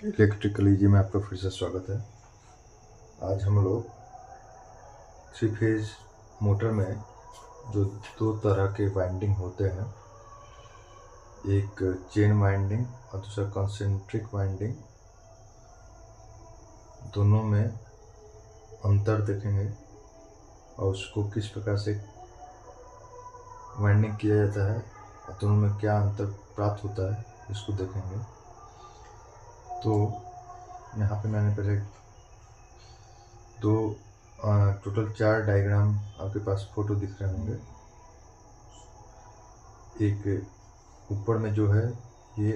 Electrical easy में आपका फिर से स्वागत है। आज हम लोग 3 फेज मोटर में जो दो तरह के वाइंडिंग होते हैं, एक चेन वाइंडिंग और दूसरा कॉन्सेंट्रिक वाइंडिंग, दोनों में अंतर देखेंगे और उसको किस प्रकार से वाइंडिंग किया जाता है और दोनों में क्या अंतर प्राप्त होता है इसको देखेंगे। तो यहाँ पे मैंने पहले टोटल 4 डायग्राम आपके पास फोटो दिख रहे होंगे। एक ऊपर में जो है ये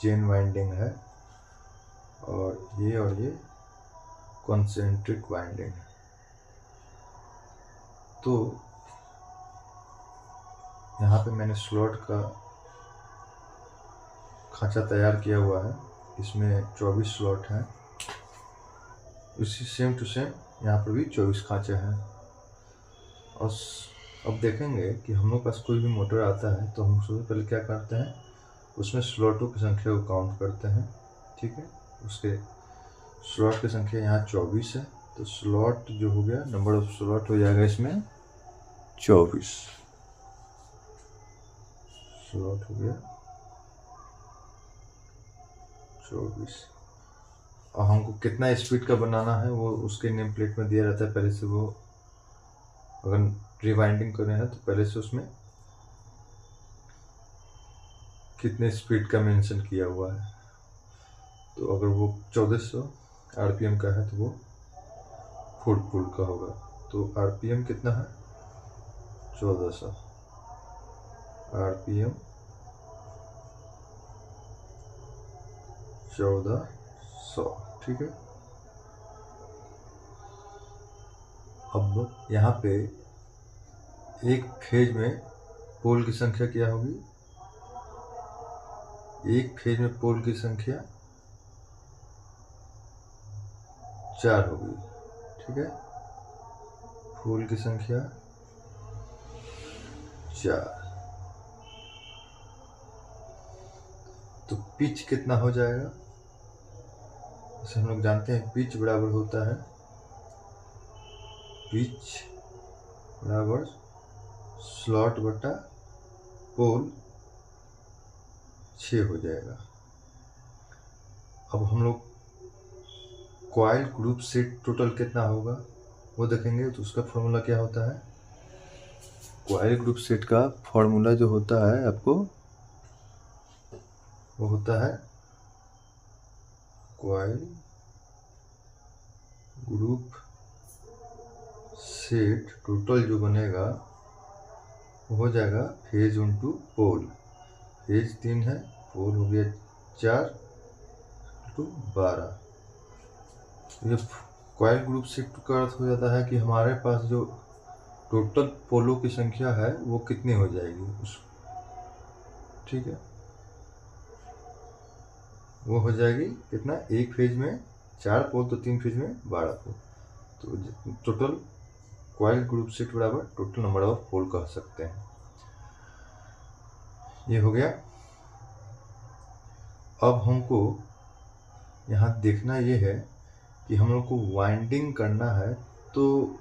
चेन वाइंडिंग है और ये कॉन्सेंट्रिक वाइंडिंग है। तो यहाँ पे मैंने स्लॉट का खांचा तैयार किया हुआ है, इसमें 24 स्लॉट हैं। उसी सेम टू सेम यहाँ पर भी 24 खांचे हैं। और अब देखेंगे कि हम लोग पास कोई भी मोटर आता है तो हम सबसे पहले क्या करते हैं, उसमें स्लॉटों की संख्या को काउंट करते हैं। ठीक है, उसके स्लॉट की संख्या यहाँ 24 है, तो स्लॉट जो हो गया, नंबर ऑफ स्लॉट हो जाएगा इसमें 24। स्लॉट हो गया 24। और हमको कितना स्पीड का बनाना है वो उसके नेम प्लेट में दिया रहता है पहले से। वो अगर रिवाइंडिंग करना है तो पहले से उसमें कितने स्पीड का मेंशन किया हुआ है। तो अगर वो 1400 आरपीएम का है तो वो 4 पुल का होगा। तो आरपीएम कितना है, 1400 आरपीएम 1400। ठीक है, अब यहाँ पे एक फेज में पोल की संख्या क्या होगी, एक फेज में पोल की संख्या 4 होगी। ठीक है, पोल की संख्या 4। तो पिच कितना हो जाएगा, जैसे हम लोग जानते हैं पिच बराबर होता है, पिच बराबर स्लॉट बटा पोल 6 हो जाएगा। अब हम लोग कॉइल ग्रुप सेट टोटल कितना होगा वो देखेंगे। तो उसका फॉर्मूला क्या होता है, कॉइल ग्रुप सेट का फॉर्मूला जो होता है आपको, वो होता है कॉइल ग्रुप सेट टोटल जो बनेगा वो हो जाएगा फेज इनटू पोल। फेज 3 है, पोल हो गया 4 टू 12। ये कॉइल ग्रुप सेट का अर्थ हो जाता है कि हमारे पास जो टोटल पोलों की संख्या है वो कितनी हो जाएगी उस, ठीक है, वो हो जाएगी कितना, एक फेज में 4 पोल तो 3 फेज में 12 पोल। तो टोटल कॉइल ग्रुप सेट बराबर टोटल नंबर ऑफ पोल कह सकते हैं। ये हो गया। अब हमको यहाँ देखना ये है कि हम लोग को वाइंडिंग करना है, तो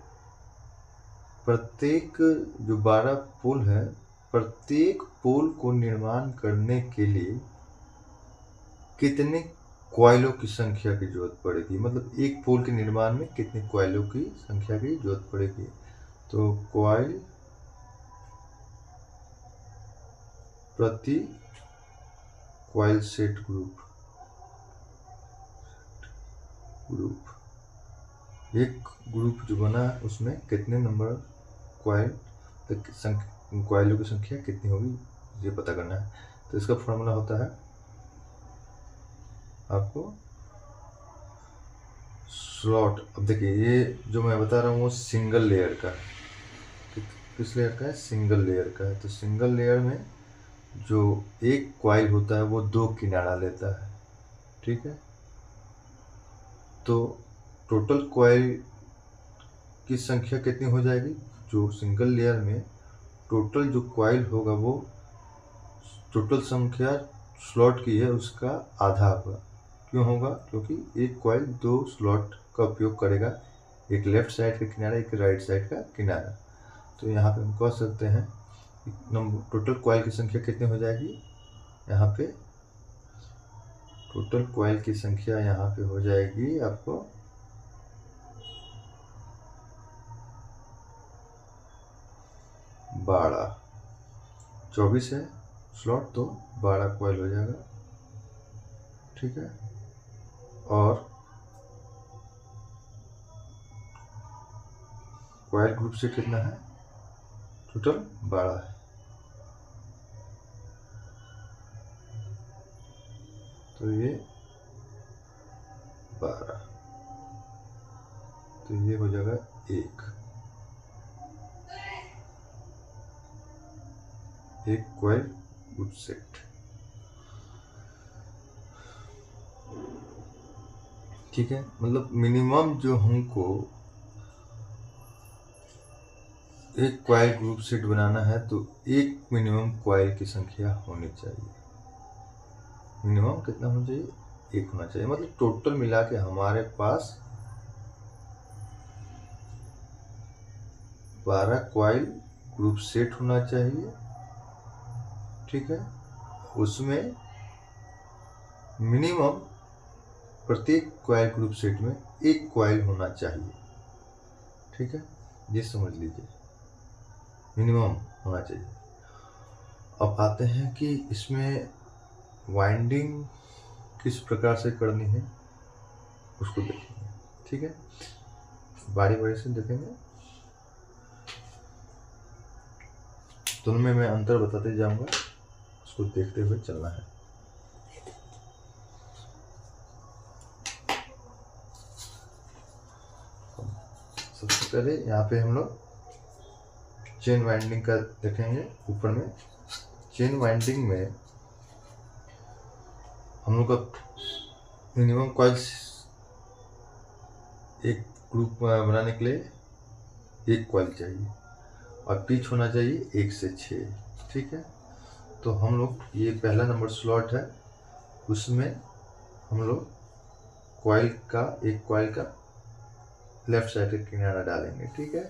प्रत्येक जो 12 पोल है, प्रत्येक पोल को निर्माण करने के लिए कितने कॉइलों की संख्या की जरूरत पड़ेगी, मतलब एक पोल के निर्माण में कितने कॉइलों की संख्या की जरूरत पड़ेगी। तो कॉइल प्रति कॉइल सेट ग्रुप, एक ग्रुप जो बना है उसमें कितने नंबर कॉइल कॉइलों की संख्या कितनी होगी ये पता करना है। तो इसका फॉर्मूला होता है आपको स्लॉट। अब देखिए ये जो मैं बता रहा हूँ वो सिंगल लेयर का है। किस लेयर का है, सिंगल लेयर का है। तो सिंगल लेयर में जो एक कॉइल होता है वो 2 किनारा लेता है। ठीक है, तो टोटल कॉइल की संख्या कितनी हो जाएगी, जो सिंगल लेयर में टोटल जो कॉइल होगा वो टोटल संख्या स्लॉट की है उसका आधा होगा। क्यों होगा? क्योंकि एक कॉइल 2 स्लॉट का उपयोग करेगा, एक लेफ्ट साइड का किनारा, एक राइट साइड का किनारा। तो यहाँ पे हम कह सकते हैं टोटल कॉइल की संख्या कितनी हो जाएगी? यहाँ पे टोटल कॉइल की संख्या यहाँ पे हो जाएगी आपको 12। 24 है स्लॉट तो 12 कॉइल हो जाएगा, ठीक है। और कॉइल ग्रुप से कितना है? टोटल 12 है। तो ये 12, तो ये हो जाएगा एक कॉइल ग्रुप सेट, ठीक है। मतलब मिनिमम जो हमको एक कॉइल ग्रुप सेट बनाना है तो एक मिनिमम कॉइल की संख्या होनी चाहिए। मिनिमम कितना होना चाहिए? 1 होना चाहिए। मतलब टोटल मिला के हमारे पास 12 कॉइल ग्रुप सेट होना चाहिए, ठीक है। उसमें मिनिमम प्रत्येक कॉइल ग्रुप सेट में एक कॉइल होना चाहिए, ठीक है। ये समझ लीजिए मिनिमम होना चाहिए। अब आते हैं कि इसमें वाइंडिंग किस प्रकार से करनी है उसको देखेंगे, ठीक है। बारी बारी से देखेंगे, दोनों में मैं अंतर बताते जाऊंगा, उसको देखते हुए चलना है। सबसे पहले यहाँ पे हम लोग चेन वाइंडिंग का देखेंगे। ऊपर में चेन वाइंडिंग में हम लोग का मिनिमम कॉइल्स एक ग्रुप बनाने के लिए एक कॉइल चाहिए और पिच होना चाहिए 1 से 6, ठीक है। तो हम लोग ये पहला नंबर स्लॉट है, उसमें हम लोग एक कॉइल का लेफ्ट साइड का किनारा डालेंगे, ठीक है।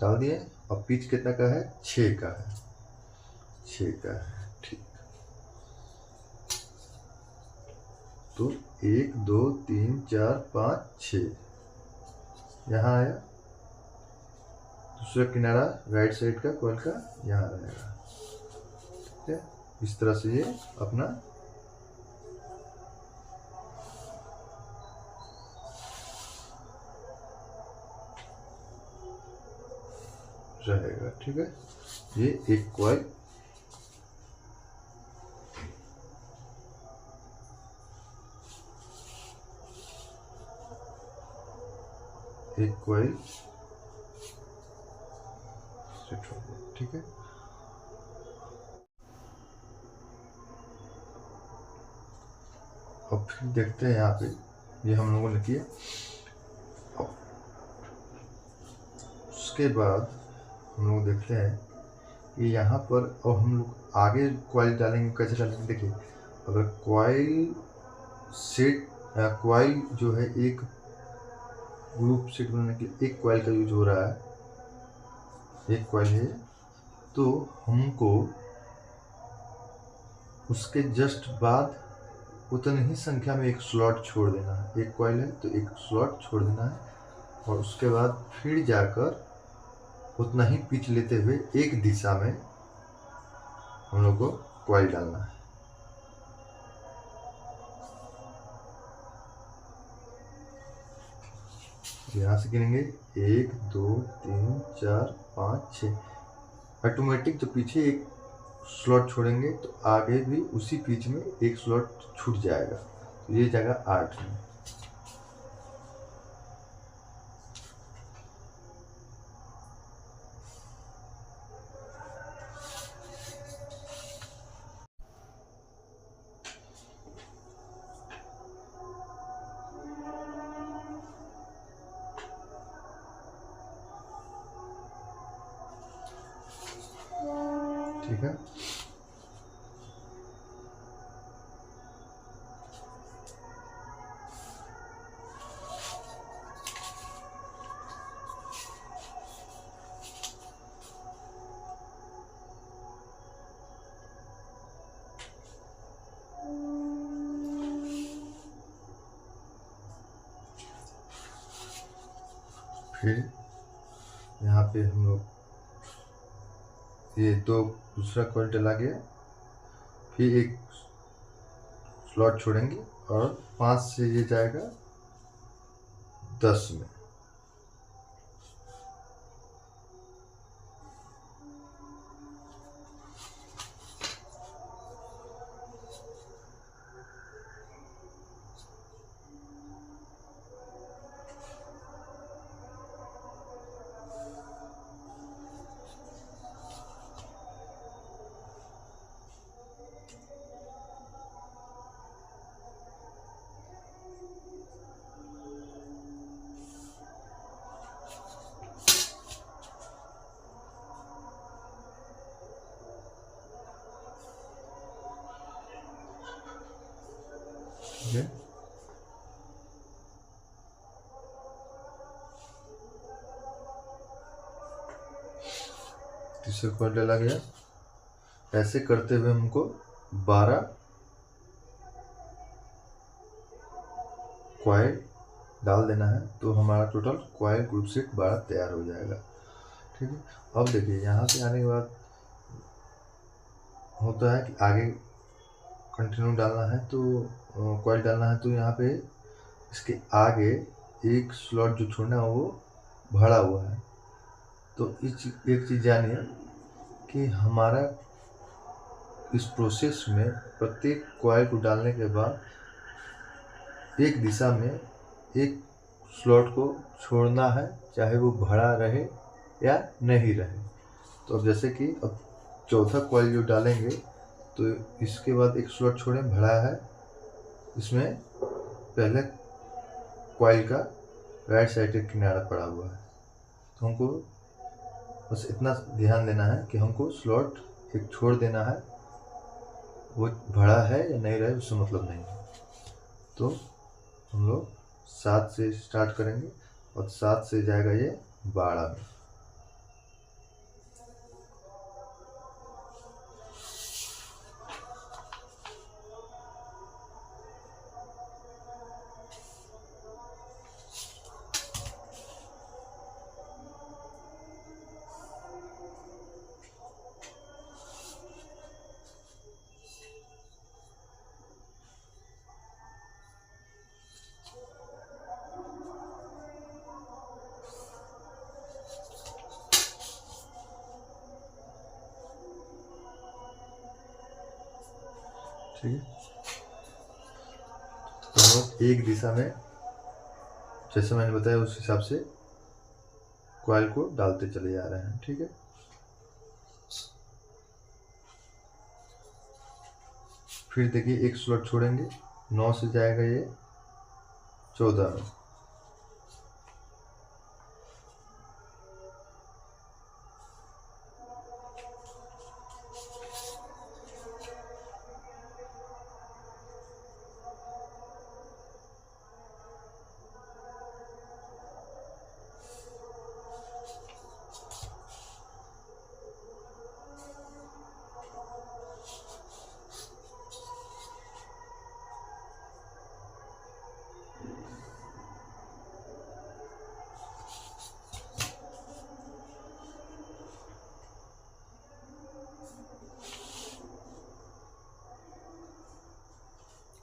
डाल दिए। और पिच कितना का है? 6 का है, 6 का है, ठीक। तो 1 2 3 4 5 6 यहाँ आया। दूसरा किनारा राइट साइड का कॉइल का यहाँ रहेगा, ठीक है। इस तरह से ये अपना रहेगा, ठीक है। ये एक कॉइल सेट हो गया, ठीक है। अब फिर देखते हैं यहाँ पे ये हम लोगों ने किया। उसके बाद हम लोग देखते हैं कि यहाँ पर अब हम लोग आगे कॉइल डालेंगे। कैसे डालेंगे? देखिए, अगर कॉइल जो है एक ग्रुप सेट बनाने के लिए एक कॉइल का यूज हो रहा है, एक कॉइल है, तो हमको उसके जस्ट बाद उतनी ही संख्या में एक स्लॉट छोड़ देना है। एक कॉइल है तो एक स्लॉट छोड़ देना है, और उसके बाद फिर जाकर उतना ही पिच लेते हुए एक दिशा में हम लोग को कॉइल डालना है। यहाँ से गिनेंगे 1 2 3 4 5 6। ऑटोमेटिक जो पीछे एक स्लॉट छोड़ेंगे तो आगे भी उसी पिच में एक स्लॉट छूट जाएगा, तो ये जाएगा 8 में। ठीक है। फिर यहाँ पे हम लोग ये दूसरा कॉइल डला गया, फिर एक स्लॉट छोड़ेंगे और 5 से ये जाएगा 10 में। ठीक है, तीसरा कॉइल डाला गया। ऐसे करते हुए हमको 12 कॉइल डाल देना है, तो हमारा टोटल कॉइल ग्रुप सेट 12 तैयार हो जाएगा। ठीक है, अब देखिए यहाँ पे आने के बाद होता है कि आगे कंटिन्यू डालना है, तो कॉइल डालना है, तो यहाँ पे इसके आगे एक स्लॉट जो छोड़ना है वो भरा हुआ है। तो एक चीज़ जानिए कि हमारा इस प्रोसेस में प्रत्येक कॉइल को डालने के बाद एक दिशा में एक स्लॉट को छोड़ना है, चाहे वो भरा रहे या नहीं रहे। तो अब जैसे कि अब चौथा कॉइल जो डालेंगे तो इसके बाद एक स्लॉट छोड़ें, भरा है, इसमें पहले कॉइल का राइट साइड का किनारा पड़ा हुआ है। तो हमको बस इतना ध्यान देना है कि हमको स्लॉट एक छोड़ देना है, वो भरा है या नहीं रहे उससे मतलब नहीं है। तो हम लोग 7 से स्टार्ट करेंगे और 7 से जाएगा ये 12 में। ठीक है, तो हम लोग एक दिशा में जैसे मैंने बताया उस हिसाब से कॉइल को डालते चले जा रहे हैं। ठीक है, फिर देखिए एक स्लॉट छोड़ेंगे, 9 से जाएगा ये 14 में।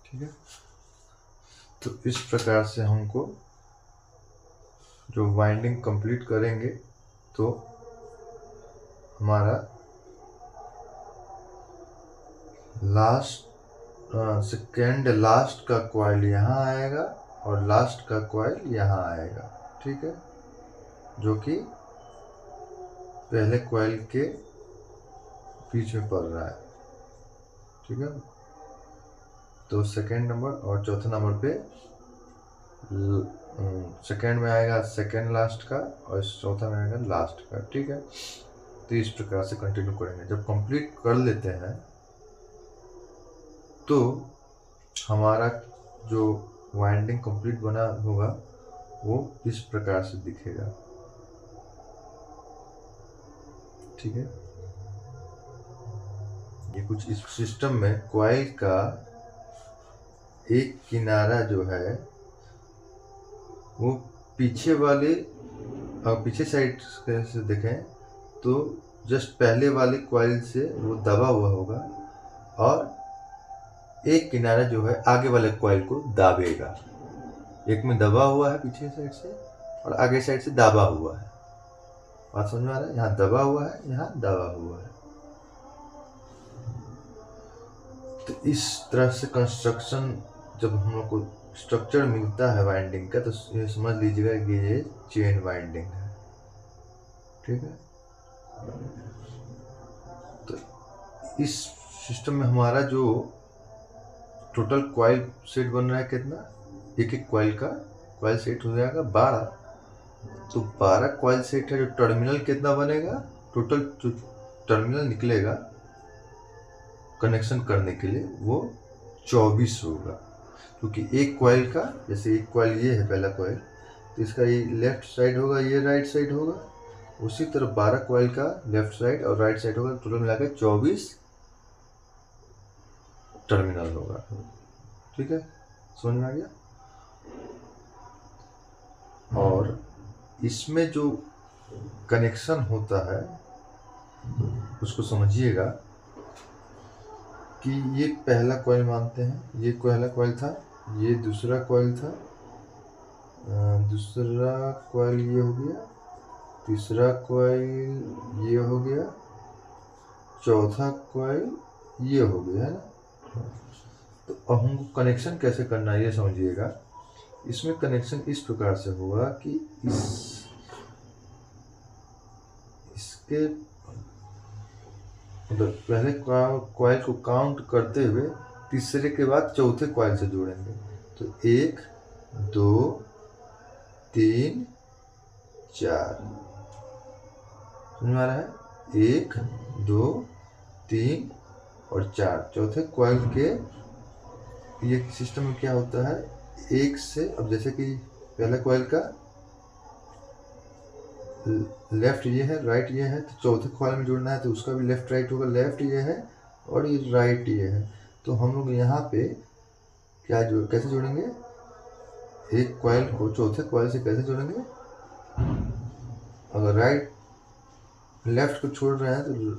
ठीक है, तो इस प्रकार से हमको जो वाइंडिंग कंप्लीट करेंगे तो हमारा सेकेंड लास्ट का कॉइल यहाँ आएगा और लास्ट का कॉइल यहाँ आएगा। ठीक है, जो कि पहले कॉइल के बीच में पड़ रहा है। ठीक है, तो सेकेंड नंबर और चौथे नंबर पे सेकेंड में आएगा सेकेंड लास्ट का और चौथा में आएगा लास्ट का। ठीक है, तो इस प्रकार से कंटिन्यू करेंगे। जब कंप्लीट कर लेते हैं तो हमारा जो वाइंडिंग कंप्लीट बना होगा वो इस प्रकार से दिखेगा। ठीक है, ये कुछ इस सिस्टम में कॉइल का एक किनारा जो है वो पीछे वाले अब पीछे साइड से देखें तो जस्ट पहले वाले कॉइल से वो दबा हुआ होगा और एक किनारा जो है आगे वाले कॉइल को दाबेगा। एक में दबा हुआ है पीछे साइड से और आगे साइड से दबा हुआ है। बात समझ में आ रहा है? यहाँ दबा हुआ है, यहाँ दबा हुआ है। तो इस तरह से कंस्ट्रक्शन जब हम लोग को स्ट्रक्चर मिलता है वाइंडिंग का तो ये समझ लीजिएगा कि ये चेन वाइंडिंग है। ठीक है, तो इस सिस्टम में हमारा जो टोटल कॉइल सेट बन रहा है कितना, एक एक कॉइल का कॉइल सेट हो जाएगा 12। तो 12 कॉइल सेट है। जो टर्मिनल कितना बनेगा, टोटल जो टर्मिनल निकलेगा कनेक्शन करने के लिए वो 24 होगा। क्योंकि एक कॉइल का, जैसे एक कॉइल ये है पहला कॉइल, तो इसका ये लेफ्ट साइड होगा, ये राइट साइड होगा। उसी तरह 12 कॉइल का लेफ्ट साइड और राइट साइड होगा। टोटल मिलाकर 24 टर्मिनल होगा। ठीक है, समझ में आ गया? और इसमें जो कनेक्शन होता है उसको समझिएगा कि ये पहला कॉइल मानते हैं, ये पहला कॉइल था, ये दूसरा कॉइल था, दूसरा कॉइल ये हो गया, तीसरा कॉइल ये हो गया, चौथा कॉइल ये हो गया, है ना। तो अब हमको कनेक्शन कैसे करना है ये समझिएगा। इसमें कनेक्शन इस प्रकार से होगा कि इसके मतलब पहले कॉइल को काउंट करते हुए तीसरे के बाद चौथे कॉइल से जोड़ेंगे। तो 1 2 3 4, समझ में आ रहा है? 1 2 3 और 4 चौथे कॉइल के। ये सिस्टम में क्या होता है, एक से, अब जैसे कि पहला कॉइल का लेफ्ट ये है, राइट ये है, तो चौथे कॉइल में जोड़ना है तो उसका भी लेफ्ट राइट होगा। लेफ्ट ये है और ये राइट ये है। तो हम लोग यहाँ पे क्या कैसे जोड़ेंगे, एक कॉइल को चौथे कॉइल से कैसे जोड़ेंगे। अगर राइट लेफ्ट को छोड़ रहे हैं तो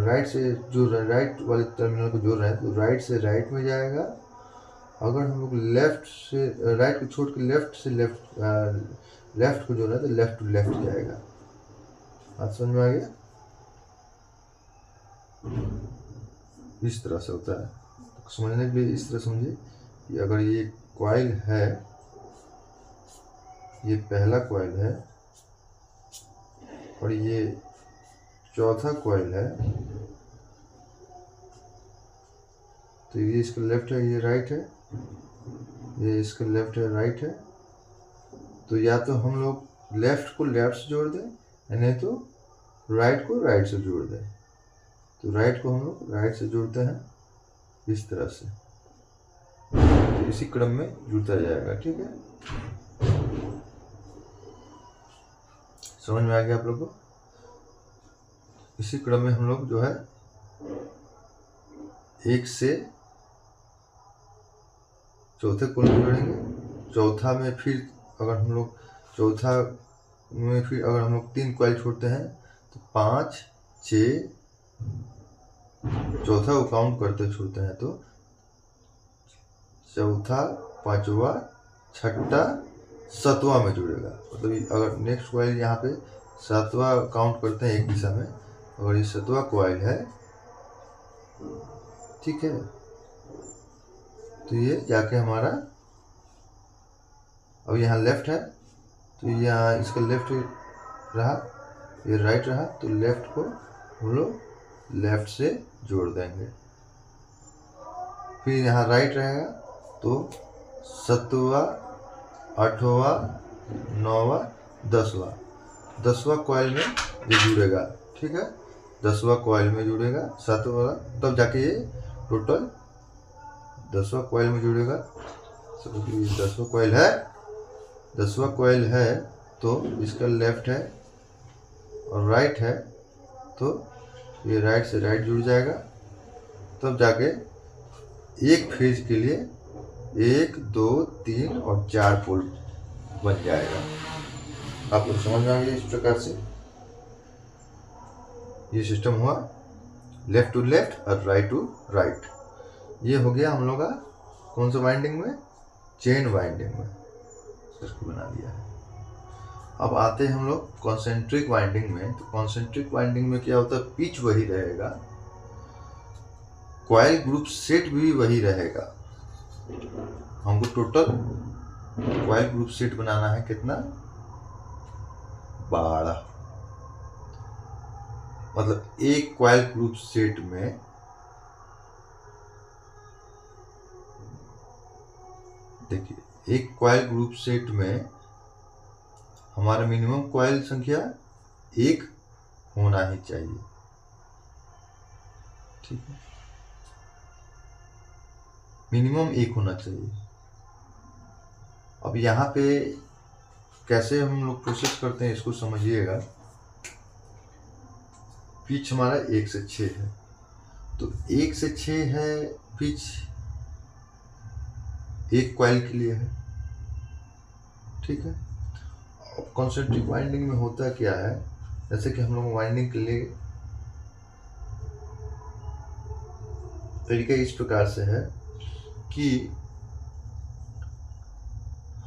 राइट से जो राइट वाले टर्मिनल को जोड़ रहे हैं तो राइट से राइट में जाएगा। अगर हम लोग लेफ्ट से राइट को छोड़ के लेफ्ट से लेफ्ट को जोड़ना है तो लेफ्ट टू लेफ्ट जाएगा। बात समझ में आ गया? इस तरह से होता है। तो समझने के लिए इस तरह समझिए कि अगर ये कॉइल है, ये पहला कॉइल है और ये चौथा कॉइल है, तो ये इसका लेफ्ट है, ये राइट है, ये इसका लेफ्ट है, राइट है। तो या तो हम लोग लेफ्ट को लेफ्ट से जोड़ दें, नहीं तो राइट को राइट से जोड़ दें। तो राइट को हम लोग राइट से जोड़ते हैं इस तरह से। तो इसी क्रम में जुड़ता जाएगा। ठीक है, समझ में आ गया आप लोग को? इसी क्रम में हम लोग जो है एक से चौथे कॉइल में जोड़ेंगे। चौथा में फिर अगर हम लोग अगर हम लोग 3 कॉइल छोड़ते हैं तो 5 6, चौथा को काउंट करते छोड़ते हैं तो चौथा, पांचवा, छठा, 7वां में जुड़ेगा। मतलब अगर नेक्स्ट कॉइल यहाँ पे 7वां काउंट करते हैं एक दिशा में, अगर ये 7वां कॉइल है, ठीक है, तो ये जाके हमारा, अब यहाँ लेफ्ट है तो यहाँ इसका लेफ्ट रहा, ये राइट रहा, तो लेफ्ट को हम लोग लेफ्ट से जोड़ देंगे। फिर यहाँ राइट रहेगा तो 7वां, 8वां, 9वां, 10वां कॉइल में ये जुड़ेगा। ठीक है, 10वां कॉइल में जुड़ेगा, 7वां, तब जाके ये टोटल 10वां कॉइल में जुड़ेगा। 10वां कॉइल है, 10वां कॉइल है तो इसका लेफ्ट है और राइट है, तो ये राइट से राइट जुड़ जाएगा। तब जाके एक फेज के लिए 1 2 3 और 4 पोल बन जाएगा। आप लोग समझ में आ गया। इस प्रकार से ये सिस्टम हुआ, लेफ्ट टू लेफ्ट और राइट टू राइट। ये हो गया हम लोग का कौन सा वाइंडिंग में, चेन वाइंडिंग में सर्किट बना लिया है। अब आते हैं हम लोग कॉन्सेंट्रिक वाइंडिंग में। तो कॉन्सेंट्रिक वाइंडिंग में क्या होता है, पिच वही रहेगा, कॉइल ग्रुप सेट भी वही रहेगा। हमको टोटल कॉइल ग्रुप सेट बनाना है कितना, 12। मतलब एक कॉइल ग्रुप सेट में देखिए, एक कॉइल ग्रुप सेट में हमारा मिनिमम कॉइल संख्या 1 होना ही चाहिए, ठीक है, मिनिमम 1 होना चाहिए। अब यहाँ पे कैसे हम लोग प्रोसेस करते हैं इसको समझिएगा। पिच हमारा 1 से 6 है, तो 1 से 6 है पिच एक कॉइल के लिए है, ठीक है। अब कॉन्सेंट्रिक वाइंडिंग में होता क्या है, जैसे कि हम लोग वाइंडिंग के लिए तरीका इस प्रकार से है कि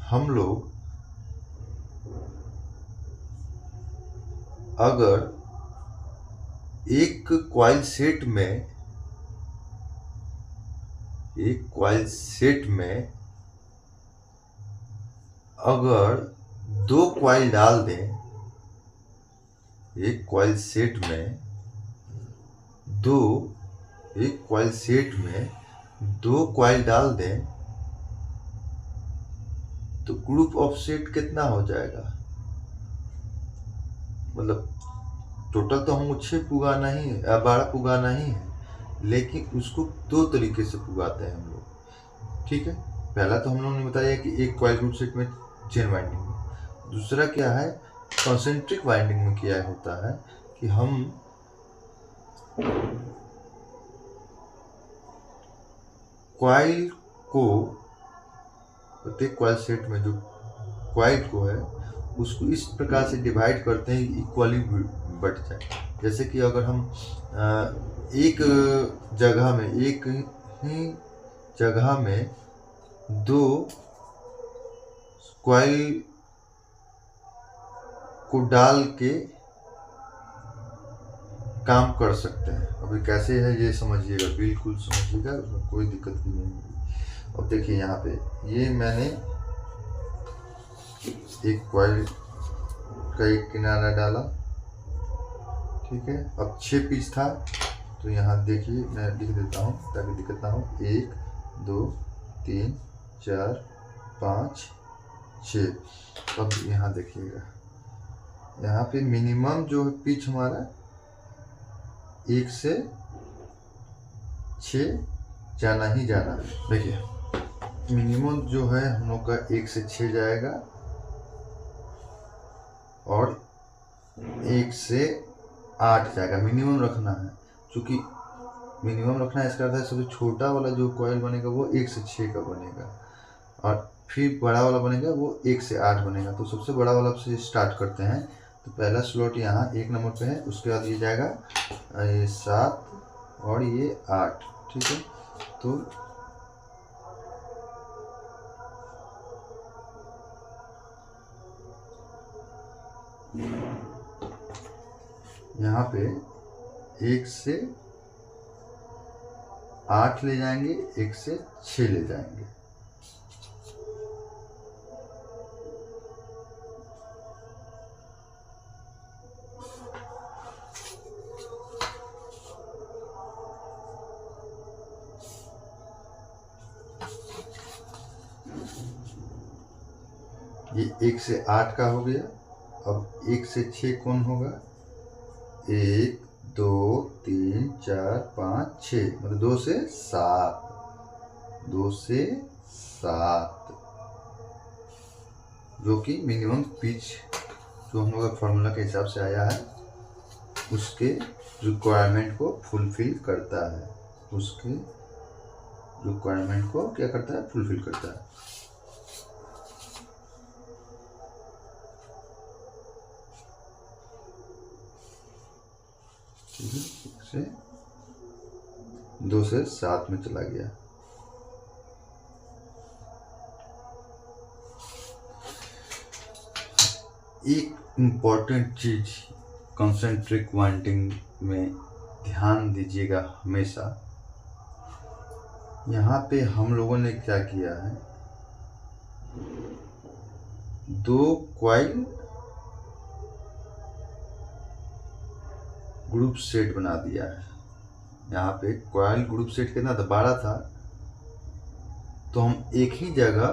हम लोग अगर एक कॉइल सेट में अगर 2 कॉइल डाल दें, एक कॉइल सेट में 2 कॉइल डाल दें, तो ग्रुप ऑफ सेट कितना हो जाएगा। मतलब टोटल तो हमको 6 पुगाना ही है, 12 पुगाना ही है, लेकिन उसको 2 तरीके से पुगाते हैं हम लोग, ठीक है। पहला तो हम लोगों ने बताया कि एक कॉइल ग्रुप सेट में चेन वाइंडिंग में, दूसरा क्या है, कॉन्सेंट्रिक वाइंडिंग में क्या होता है कि हम कॉइल को, प्रत्येक कॉइल सेट में जो कॉइल को है उसको इस प्रकार से डिवाइड करते हैं इक्वली बट जाए। जैसे कि अगर हम एक ही जगह में 2 कॉइल को डाल के काम कर सकते हैं। अभी कैसे है ये समझिएगा, बिल्कुल समझिएगा, उसमें कोई दिक्कत भी नहीं होगी। अब देखिए यहाँ पे ये मैंने एक कॉइल का एक किनारा डाला, ठीक है। अब 6 पीस था, तो यहाँ देखिए मैं लिख देता हूँ ताकि दिक्कत ना हो। 1 2 3 4 5 6। अब यहाँ देखिएगा, यहाँ पे मिनिमम जो है पिच हमारा 1 से 6 जाना ही जाना। देखिए मिनिमम जो है हम लोग का 1 से 6 जाएगा और 1 से 8 जाएगा, मिनिमम रखना है। चूँकि मिनिमम रखना है, इसका अर्थ है सबसे छोटा वाला जो कॉइल बनेगा वो 1 से 6 का बनेगा, और फिर बड़ा वाला बनेगा वो 1 से 8 बनेगा। तो सबसे बड़ा वाला से स्टार्ट करते हैं। तो पहला स्लॉट यहाँ 1 नंबर पे है, उसके बाद ये जाएगा ये 7 और ये 8, ठीक है। तो यहाँ पे 1 से 8 ले जाएंगे, 1 से 6 ले जाएंगे। ये 1 से 8 का हो गया। अब 1 से 6 कौन होगा, 1 2 3 4 5 6, मतलब 2 से 7, 2 से 7, जो कि मिनिमम पिच जो हम लोग का फॉर्मूला के हिसाब से आया है उसके रिक्वायरमेंट को फुलफिल करता है, उसके रिक्वायरमेंट को क्या करता है, फुलफिल करता है। ठीक है, 1 से 2 से 7 में चला गया। एक इम्पॉर्टेंट चीज कंसंट्रिक वाइंडिंग में ध्यान दीजिएगा हमेशा। यहाँ पे हम लोगों ने क्या किया है, 2 कॉइल ग्रुप सेट बना दिया है। यहाँ पे कॉइल ग्रुप सेट कितना था, 12 था, तो हम एक ही जगह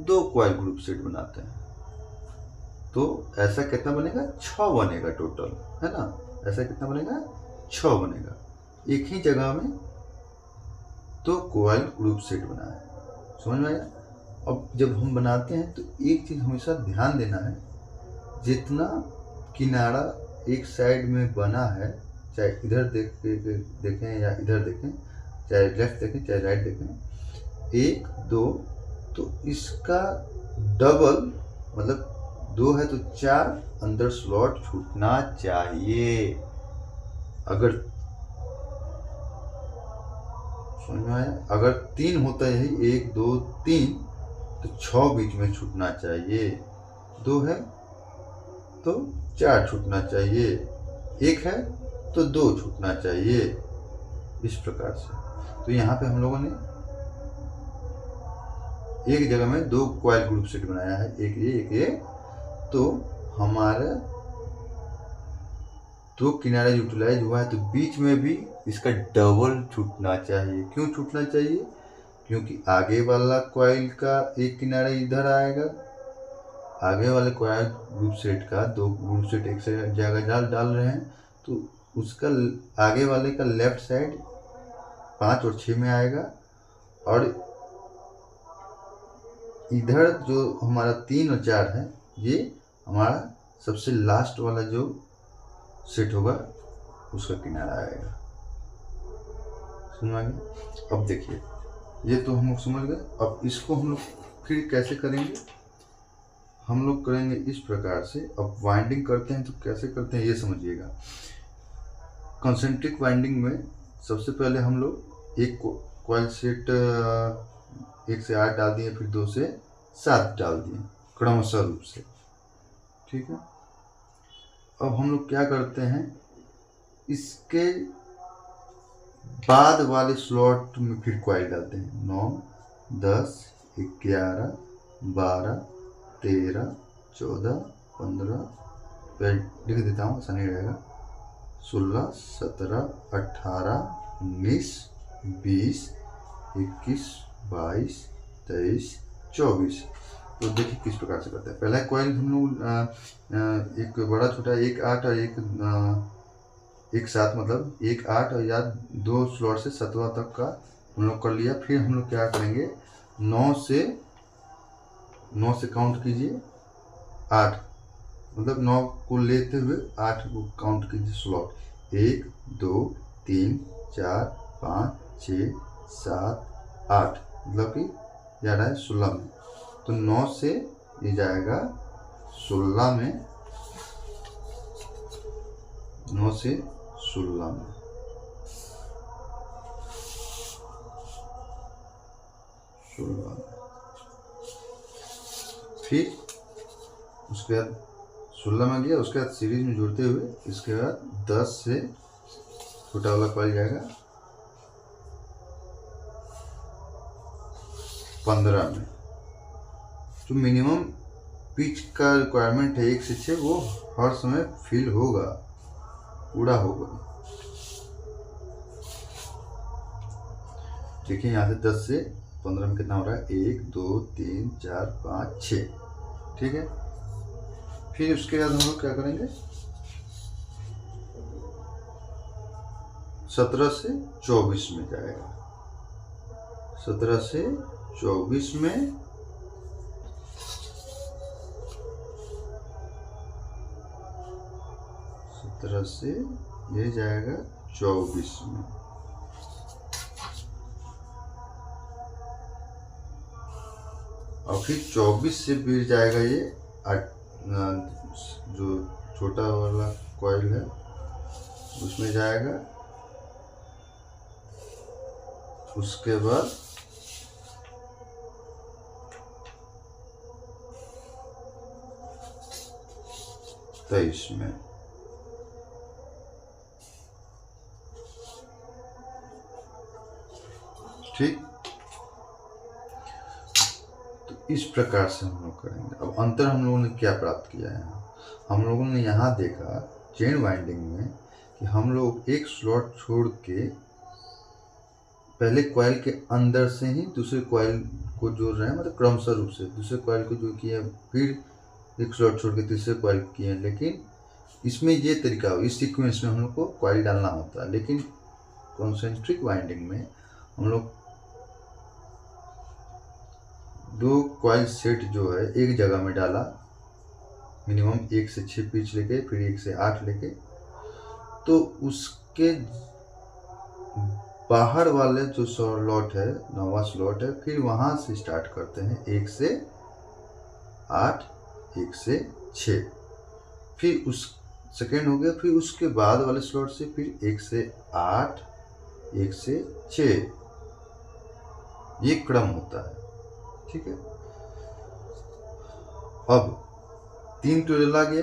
2 कॉइल ग्रुप सेट बनाते हैं, तो ऐसा कितना बनेगा, 6 बनेगा टोटल, है ना। ऐसा कितना बनेगा, 6 बनेगा। एक ही जगह में 2 कॉइल ग्रुप सेट बनाए, समझ में आया। अब जब हम बनाते हैं तो एक चीज हमेशा ध्यान देना है, जितना किनारा एक साइड में बना है, चाहे इधर देखें या इधर देखें, चाहे लेफ्ट देखें चाहे राइट देखें, 1 2, तो इसका डबल, मतलब 2 है तो 4 अंदर स्लॉट छूटना चाहिए। अगर समझ में आया, अगर 3 होता है, 1 2 3, तो 6 बीच में छूटना चाहिए। 2 है तो 4 छूटना चाहिए, 1 है तो 2 छूटना चाहिए, इस प्रकार से। तो यहाँ पे हम लोगों ने एक जगह में 2 कॉइल ग्रुप सेट बनाया है, एक ये, तो हमारा 2 किनारे यूटिलाइज हुआ है, तो बीच में भी इसका डबल छूटना चाहिए। क्यों छूटना चाहिए, क्योंकि आगे वाला कॉइल का एक किनारा इधर आएगा, आगे वाले कॉइल ग्रुप सेट का 2 ग्रुप सेट एक से जगह डाल रहे हैं, तो उसका आगे वाले का लेफ्ट साइड 5 और 6 में आएगा, और इधर जो हमारा 3 और 4 है, ये हमारा सबसे लास्ट वाला जो सेट होगा उसका किनारा आएगा। समझ में आ गया। अब देखिए, ये तो हम लोग समझ गए। अब इसको हम लोग फिर कैसे करेंगे, हम लोग करेंगे इस प्रकार से। अब वाइंडिंग करते हैं तो कैसे करते हैं ये समझिएगा। कंसेंट्रिक वाइंडिंग में सबसे पहले हम लोग एक कॉइल सेट 1 से 8 डाल दिए, फिर 2 से 7 डाल दिए क्रमशः रूप से, ठीक है। अब हम लोग क्या करते हैं, इसके बाद वाले स्लॉट में फिर कॉइल डालते हैं। 9 10 11 12 13 14 15, लिख देता हूँ, आसानी रहेगा, 16 17 18 19 20 21 22 23 24। तो देखिए किस प्रकार से करते हैं। पहला कॉइल हम लोग एक बड़ा छोटा, 1 8 और 1 7, मतलब 1 8 और या 2 स्लॉट से 7वां तक का हम लोग कर लिया। फिर हम लोग क्या करेंगे, 9 से काउंट कीजिए 8, मतलब 9 को लेते हुए 8 को काउंट कीजिए स्लॉट, 1 2 3 4 5 6 7 8, मतलब कि जा रहा है 16 में। तो 9 से ये जाएगा 16 में, 9 से 16 में, फिर उसके बाद 16 में गया, उसके बाद सीरीज में जोड़ते हुए इसके बाद 10 से छोटा वाला कॉइल जाएगा 15 में। जो मिनिमम पिच का रिक्वायरमेंट है 1 से 6, वो हर समय फिल होगा, पूरा होगा। देखिए यहाँ से 10 से 15 में कितना हो रहा है, 1 2 3 4 5 6, ठीक है। फिर उसके बाद हम लोग क्या करेंगे, 17 से 24 में जाएगा, 17 से 24 में, से ये जाएगा 24 में, और फिर 24 से फिर जाएगा ये जो छोटा वाला कॉइल है उसमें जाएगा, उसके बाद 23 में। ठीक, तो इस प्रकार से हम लोग करेंगे। अब अंतर हम लोगों ने क्या प्राप्त किया है, हम लोगों ने यहाँ देखा चेन वाइंडिंग में कि हम लोग एक स्लॉट छोड़ के पहले कॉइल के अंदर से ही दूसरे कॉइल को जोड़ रहे हैं, मतलब क्रमशः रूप से दूसरे कॉइल को जो किया, फिर एक स्लॉट छोड़ के तीसरे कॉइल किए। लेकिन इसमें ये तरीका हो, इस सीक्वेंस में हम लोग को कॉइल डालना होता है। लेकिन कॉन्सेंट्रिक वाइंडिंग में हम लोग 2 कॉइल सेट जो है एक जगह में डाला, मिनिमम 1 से 6 पिच लेके, फिर 1 से 8 लेके, तो उसके बाहर वाले जो स्लॉट है, 9वां स्लॉट है, फिर वहां से स्टार्ट करते हैं 1 से 8, 1 से 6, फिर उस सेकेंड हो गया, फिर उसके बाद वाले स्लॉट से फिर 1 से 8, 1 से 6, ये क्रम होता है। ठीक है, अब 3 तो डला गया,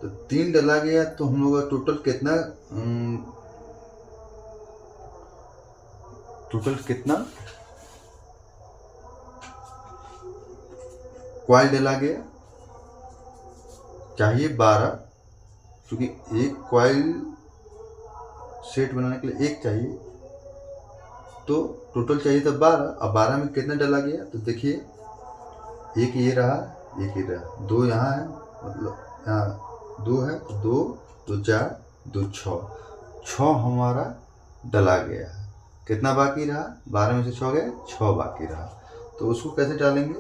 तो 3 डला गया तो हम लोग का टोटल कितना कॉइल डला गया, चाहिए 12, क्योंकि एक कॉइल सेट बनाने के लिए 1 चाहिए, तो टोटल चाहिए था 12। अब 12 में कितना डला गया, तो देखिए 1 ये रहा, 1 ये रहा, 2 यहाँ है, मतलब यहाँ 2 है, 2 2 4 2 6 हमारा डला गया है। कितना बाकी रहा, 12 में से 6 गए, 6 बाकी रहा। तो उसको कैसे डालेंगे,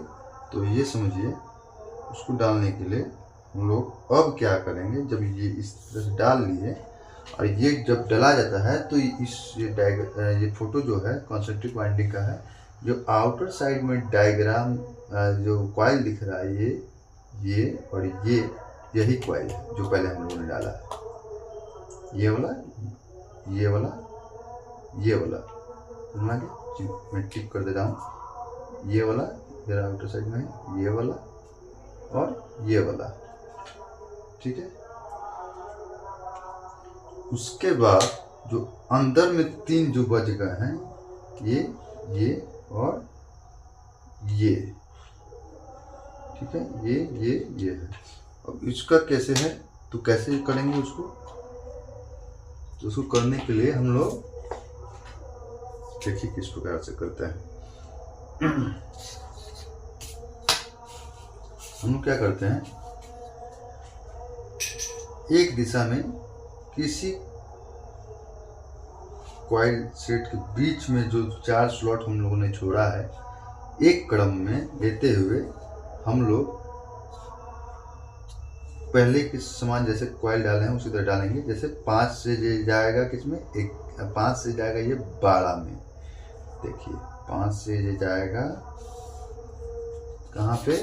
तो ये समझिए, उसको डालने के लिए हम लोग अब क्या करेंगे, जब ये इस तरह से डाल लिए और ये जब डला जाता है, तो ये फोटो जो है कॉन्सेंट्रिक वाइंडिंग का है, जो आउटर साइड में डायग्राम जो कॉइल दिख रहा है, ये और यही कॉइल है जो पहले हम लोगों ने डाला है, ये वाला, ये वाला, ये वाला, मैं टिक कर देता हूँ, ये वाला जरा आउटर साइड में है, ये वाला और ये वाला। ठीक है, उसके बाद जो अंदर में 3 जो बच गए हैं, ये और ये। ठीक है, ये है। अब इसका कैसे है, तो कैसे करेंगे उसको, तो उसको करने के लिए हम लोग देखिए किस प्रकार से करते हैं। हम लोग क्या करते हैं, एक दिशा में किसी कॉइल सेट के बीच में जो 4 स्लॉट हम लोगों ने छोड़ा है, एक क्रम में लेते हुए हम लोग पहले के समान जैसे कॉइल डाले हैं उसी तरह डालेंगे। जैसे 5 से ये जाएगा किसमें, 5 से जाएगा ये 12 में। देखिए 5 से ये जाएगा कहाँ पे,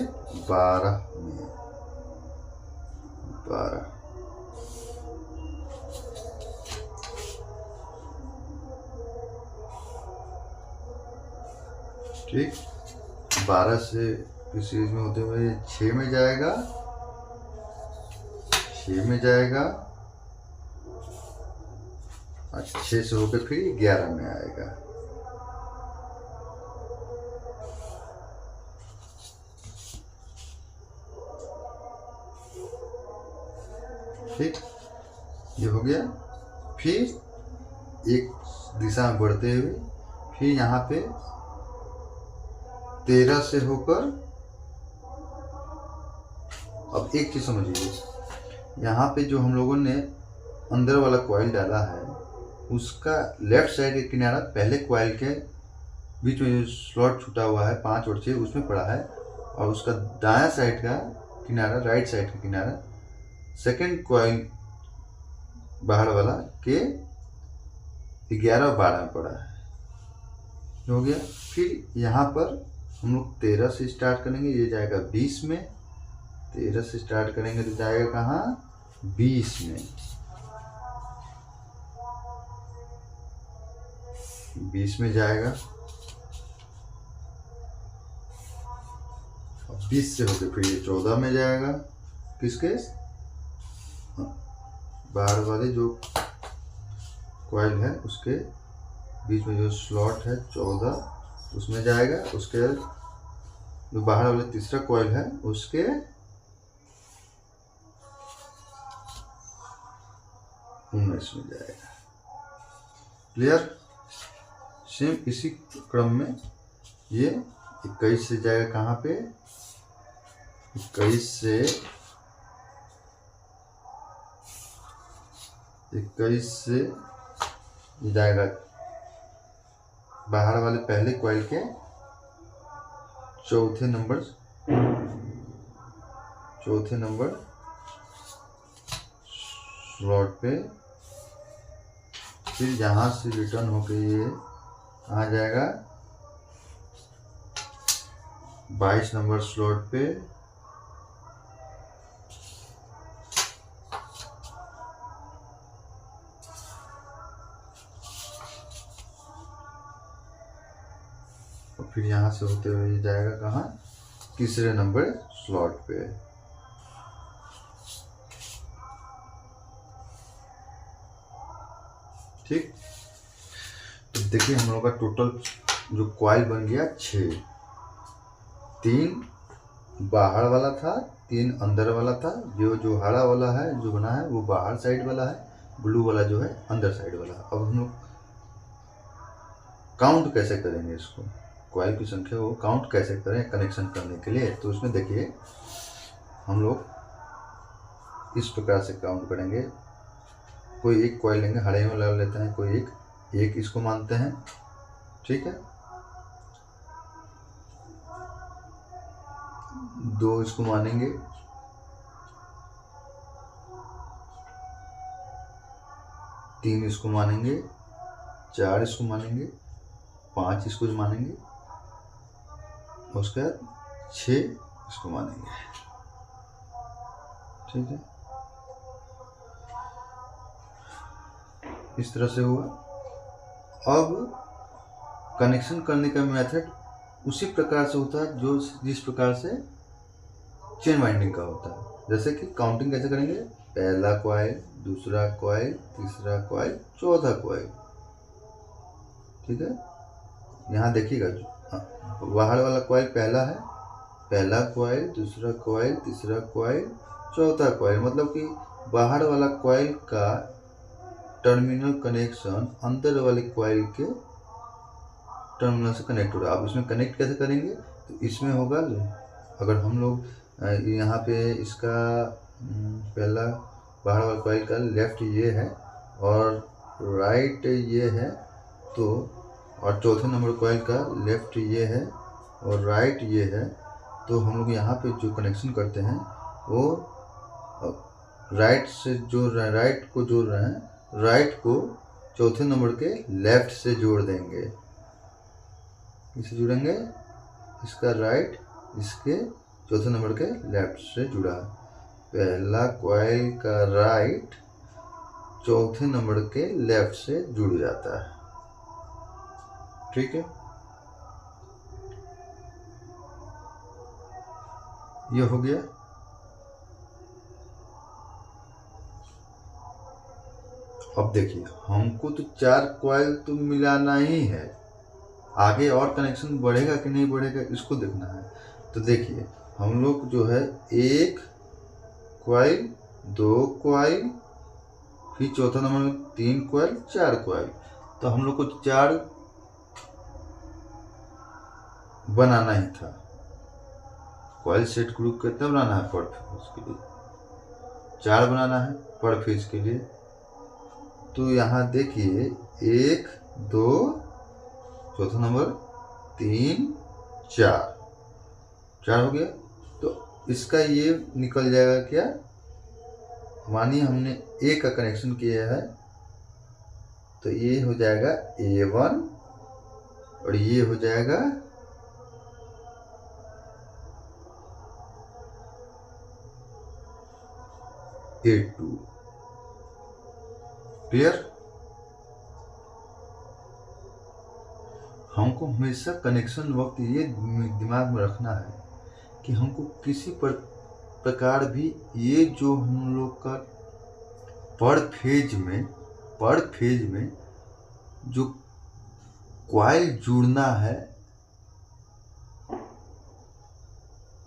12 में, 12। ठीक, 12 से इस सीरीज में होते हुए 6 में जाएगा, 6 में जाएगा और 6 से होकर फिर 11 में आएगा। ठीक, ये हो गया। फिर एक दिशा में बढ़ते हुए फिर यहाँ पे 13 से होकर, अब एक चीज समझिए, यहाँ पे जो हम लोगों ने अंदर वाला कॉइल डाला है, उसका लेफ्ट साइड का किनारा पहले कॉइल के बीच में जो स्लॉट छूटा हुआ है 5 और 6 उसमें पड़ा है, और उसका दायां साइड का किनारा, राइट साइड का किनारा सेकंड कॉइल बाहर वाला के 11 और 12 में पड़ा है। हो गया। फिर यहाँ पर हम लोग 13 से स्टार्ट करेंगे, ये जाएगा 20 में। 13 से स्टार्ट करेंगे तो जाएगा कहाँ, 20 में। 20 में जाएगा, 20 से होकर फिर ये 14 में जाएगा। किसके? बाहर वाले जो कॉइल है उसके बीच में जो स्लॉट है 14 उसमें जाएगा। उसके जो बाहर वाले तीसरा कॉइल है उसके 19 में जाएगा। क्लियर? सेम इसी क्रम में ये 21 से जाएगा। कहाँ पे? 21 से जाएगा बाहर वाले पहले कॉइल के चौथे नंबर स्लॉट पे। फिर यहाँ से रिटर्न होके ये आ जाएगा 22 नंबर स्लॉट पे। और फिर यहाँ से होते हुए ये जाएगा कहाँ? तीसरे नंबर स्लॉट पे। ठीक, तो देखिए हम लोग का टोटल जो कॉइल बन गया 6। 3 बाहर वाला था, 3 अंदर वाला था। जो हरा वाला है जो बना है वो बाहर साइड वाला है, ब्लू वाला जो है अंदर साइड वाला। अब हम लोग काउंट कैसे करेंगे इसको? कॉइल की संख्या को काउंट कैसे करें कनेक्शन करने के लिए? तो उसमें देखिए हम लोग इस प्रकार से काउंट करेंगे। कोई एक कॉइल लेंगे, हरे में लगा लेते हैं, कोई एक इसको मानते हैं। ठीक है, 2 इसको मानेंगे, 3 इसको मानेंगे, 4 इसको मानेंगे, 5 इसको मानेंगे, उसके बाद 6 इसको मानेंगे। ठीक है, इस तरह से हुआ। अब कनेक्शन करने का मेथड उसी प्रकार से होता है जो जिस प्रकार से चेन वाइंडिंग का होता है। जैसे कि काउंटिंग कैसे करेंगे? पहला कॉइल, दूसरा कॉइल, तीसरा कॉइल, चौथा कॉइल। ठीक है, यहाँ देखिएगा बाहर वाला कॉइल पहला है, पहला कॉइल, दूसरा कॉइल, तीसरा कॉइल, चौथा कॉइल। मतलब कि बाहर वाला कॉइल का टर्मिनल कनेक्शन अंदर वाले कॉइल के टर्मिनल से कनेक्ट हो रहा है। अब इसमें कनेक्ट कैसे करेंगे? तो इसमें होगा, अगर हम लोग यहाँ पे इसका पहला बाहर वाला कॉइल का लेफ्ट ये है और राइट ये है, तो और चौथे नंबर कॉइल का लेफ्ट ये है और राइट ये है, तो हम लोग यहाँ पे जो कनेक्शन करते हैं वो राइट से जोड़ रहे हैं, राइट को जोड़ रहे हैं, राइट को चौथे नंबर के लेफ्ट से जोड़ देंगे। किससे जुड़ेंगे? इसका राइट इसके चौथे नंबर के लेफ्ट से जुड़ा। पहला कॉइल का राइट चौथे नंबर के लेफ्ट से जुड़ जाता है। ठीक है, ये हो गया। अब देखिए हमको तो 4 कॉइल तो मिलाना ही है, आगे और कनेक्शन बढ़ेगा कि नहीं बढ़ेगा इसको देखना है। तो देखिए हम लोग जो है 1 कॉइल, 2 कॉइल, फिर चौथा नंबर में 3 कॉइल, 4 कॉइल। तो हम लोग को 4 बनाना ही था। कॉइल सेट ग्रुप कितना बनाना है पर फेज के लिए? 4 बनाना है पर फेज के लिए। तो यहाँ देखिए 1, 2, चौथा नंबर 3, 4 हो गया। तो इसका ये निकल जाएगा क्या? मानिए हमने A का कनेक्शन किया है तो ये हो जाएगा A1 और ये हो जाएगा A2। क्लियर? हमको हमेशा कनेक्शन वक्त ये दिमाग में रखना है कि हमको किसी प्रकार भी ये जो हम लोग का पर फेज में जो कॉइल जुड़ना है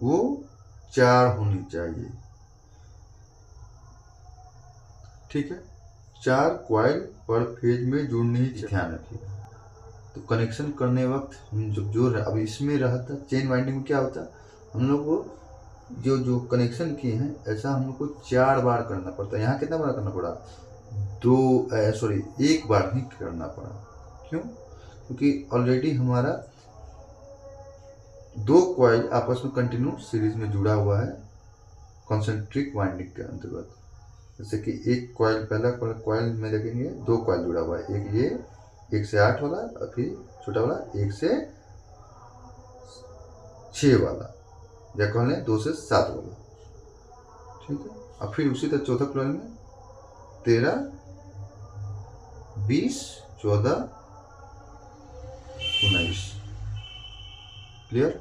वो 4 होनी चाहिए। ठीक है, 4 कॉइल पर फेज में जुड़नी ही ध्यान रखिएगा। तो कनेक्शन करने वक्त हम जो अब इसमें रहता चेन वाइंडिंग में क्या होता, हम लोग को जो कनेक्शन किए हैं ऐसा हम लोग को 4 बार करना पड़ता है। यहाँ कितना बार करना पड़ा, 1 बार ही करना पड़ा। क्यों? क्योंकि ऑलरेडी हमारा 2 कॉइल आपस में कंटिन्यू सीरीज में जुड़ा हुआ है कॉन्सेंट्रिक वाइंडिंग के अंतर्गत। जैसे कि एक कॉइल, पहला कॉइल में देखेंगे 2 कॉइल जुड़ा हुआ है, एक ये 1 से 8 वाला और फिर छोटा वाला 1 से 6 वाला, या कह लें 2 से 7 वाला। ठीक है, और फिर उसी तरह चौथा कॉइल में 13, 20, 14, 19। क्लियर?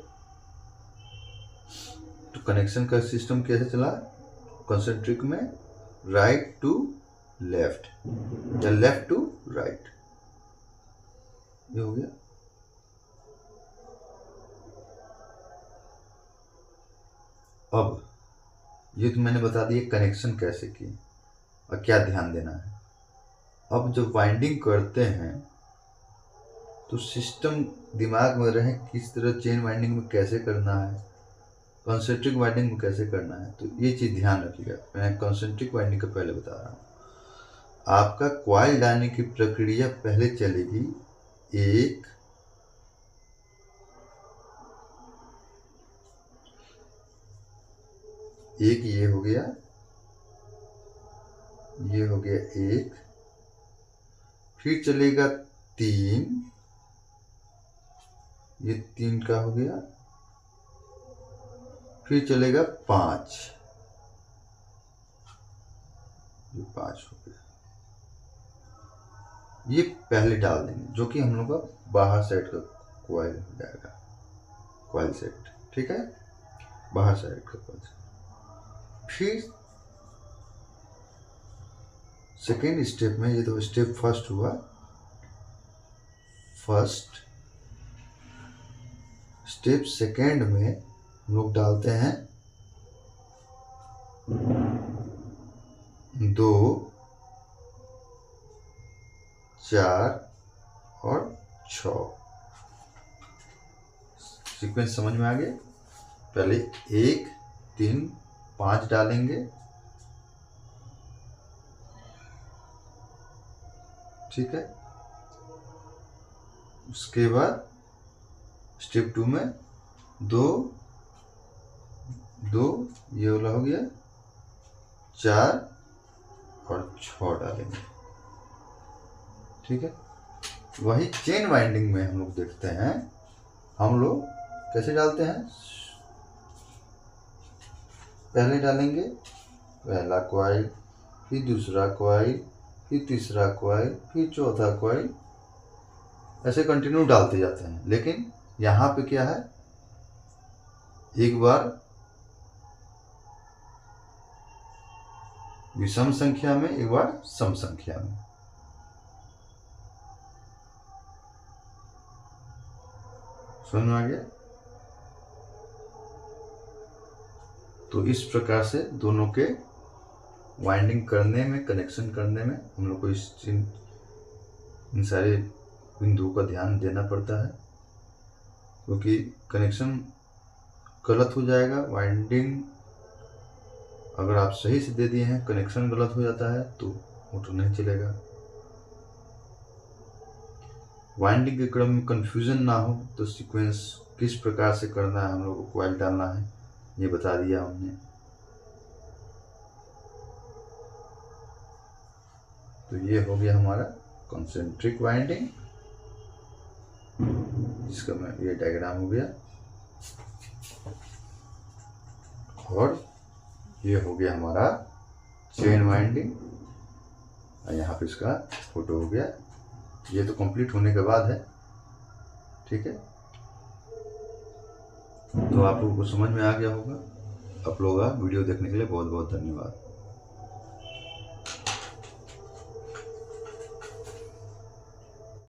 तो कनेक्शन का सिस्टम कैसे चला, कॉन्सेंट्रिक में राइट टू लेफ्ट या लेफ्ट टू राइट, ये हो गया। अब ये तो मैंने बता दिया कनेक्शन कैसे किए और क्या ध्यान देना है। अब जब वाइंडिंग करते हैं तो सिस्टम दिमाग में रहे किस तरह चेन वाइंडिंग में कैसे करना है, कॉन्सेंट्रिक वाइंडिंग में कैसे करना है। तो ये चीज़ ध्यान रखिएगा। मैं कॉन्सेंट्रिक वाइंडिंग का पहले बता रहा हूँ। आपका कॉइल डालने की प्रक्रिया पहले चलेगी, एक ये हो गया, ये हो गया एक, फिर चलेगा 3, ये 3 का हो गया, फिर चलेगा 5, ये 5 हो गया। ये पहले डाल देंगे जो कि हम लोग का बाहर साइड का कॉइल हो जाएगा, कॉइल सेट। ठीक है, बाहर साइड का कॉइल सेट। फिर सेकेंड स्टेप में, ये तो स्टेप फर्स्ट हुआ, फर्स्ट स्टेप सेकेंड में हम लोग डालते हैं 2, 4 और 6। सीक्वेंस समझ में आ गया? पहले 1, 3, 5 डालेंगे। ठीक है, उसके बाद स्टेप 2 में 2, ये वाला हो गया, 4 और 6 डालेंगे। ठीक है, वही चेन वाइंडिंग में हम लोग देखते हैं, हम लोग कैसे डालते हैं। पहले डालेंगे पहला कॉइल, फिर दूसरा कॉइल, फिर तीसरा कॉइल, फिर चौथा कॉइल, ऐसे कंटिन्यू डालते जाते हैं। लेकिन यहाँ पे क्या है, एक बार विषम संख्या में, एक बार सम संख्या में। समझ में आ गया? तो इस प्रकार से दोनों के वाइंडिंग करने में, कनेक्शन करने में हम लोग को इन सारे बिंदुओं का ध्यान देना पड़ता है, क्योंकि कनेक्शन गलत हो जाएगा। वाइंडिंग अगर आप सही से दे दिए हैं, कनेक्शन गलत हो जाता है तो मोटर नहीं चलेगा। वाइंडिंग के क्रम में कंफ्यूजन ना हो तो सीक्वेंस किस प्रकार से करना है, हम लोग को कॉइल डालना है, ये बता दिया हमने। तो ये हो गया हमारा कॉन्सेंट्रिक वाइंडिंग, जिसका मैं ये डायग्राम हो गया, और ये हो गया हमारा चेन वाइंडिंग, और यहाँ पे इसका फोटो हो गया। ये तो कंप्लीट होने के बाद है। ठीक है, तो आप लोगों को समझ में आ गया होगा। आप लोगों का वीडियो देखने के लिए बहुत बहुत धन्यवाद।